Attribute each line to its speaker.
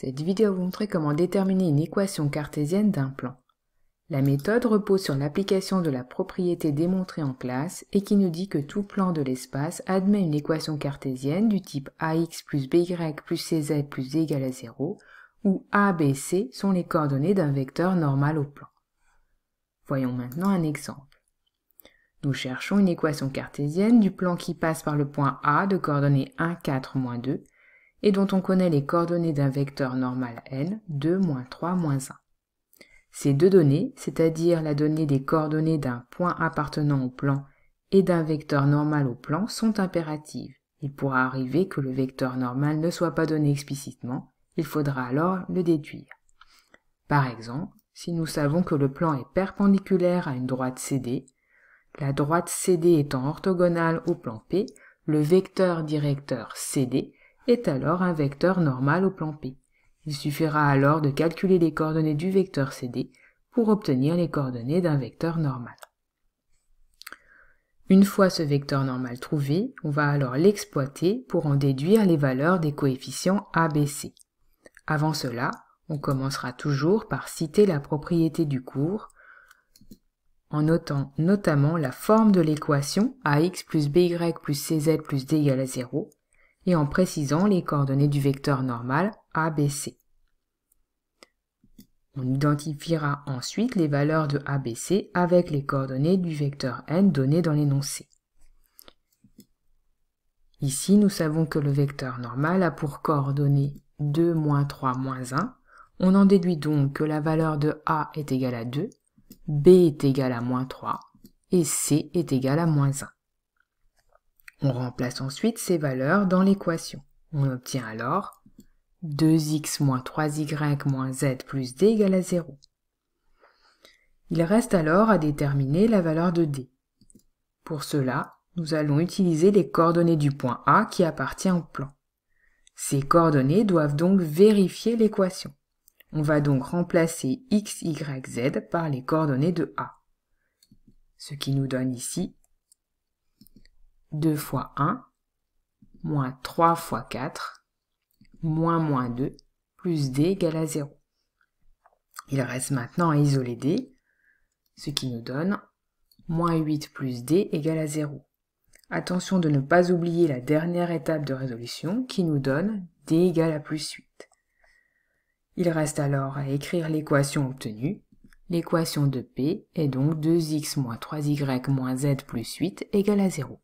Speaker 1: Cette vidéo va vous montrer comment déterminer une équation cartésienne d'un plan. La méthode repose sur l'application de la propriété démontrée en classe et qui nous dit que tout plan de l'espace admet une équation cartésienne du type ax plus by plus cz plus d égale à 0, où a, b, c sont les coordonnées d'un vecteur normal au plan. Voyons maintenant un exemple. Nous cherchons une équation cartésienne du plan qui passe par le point A de coordonnées 1, 4, moins 2, et dont on connaît les coordonnées d'un vecteur normal n, 2, moins 3, moins 1. Ces deux données, c'est-à-dire la donnée des coordonnées d'un point appartenant au plan et d'un vecteur normal au plan, sont impératives. Il pourra arriver que le vecteur normal ne soit pas donné explicitement, il faudra alors le déduire. Par exemple, si nous savons que le plan est perpendiculaire à une droite CD, la droite CD étant orthogonale au plan P, le vecteur directeur CD est alors un vecteur normal au plan P. Il suffira alors de calculer les coordonnées du vecteur CD pour obtenir les coordonnées d'un vecteur normal. Une fois ce vecteur normal trouvé, on va alors l'exploiter pour en déduire les valeurs des coefficients A, B, C. Avant cela, on commencera toujours par citer la propriété du cours, en notant notamment la forme de l'équation ax plus by plus cz plus d égale à 0, et en précisant les coordonnées du vecteur normal ABC. On identifiera ensuite les valeurs de ABC avec les coordonnées du vecteur n donné dans l'énoncé. Ici, nous savons que le vecteur normal a pour coordonnées 2, moins 3, moins 1. On en déduit donc que la valeur de A est égale à 2, B est égale à moins 3 et C est égale à moins 1. On remplace ensuite ces valeurs dans l'équation. On obtient alors 2x moins 3y moins z plus d égale à 0. Il reste alors à déterminer la valeur de d. Pour cela, nous allons utiliser les coordonnées du point A qui appartient au plan. Ces coordonnées doivent donc vérifier l'équation. On va donc remplacer x, y, z par les coordonnées de A. Ce qui nous donne ici 2 fois 1, moins 3 fois 4, moins 2, plus d égale à 0. Il reste maintenant à isoler d, ce qui nous donne moins 8 plus d égale à 0. Attention de ne pas oublier la dernière étape de résolution qui nous donne d égale à plus 8. Il reste alors à écrire l'équation obtenue. L'équation de P est donc 2x moins 3y moins z plus 8 égale à 0.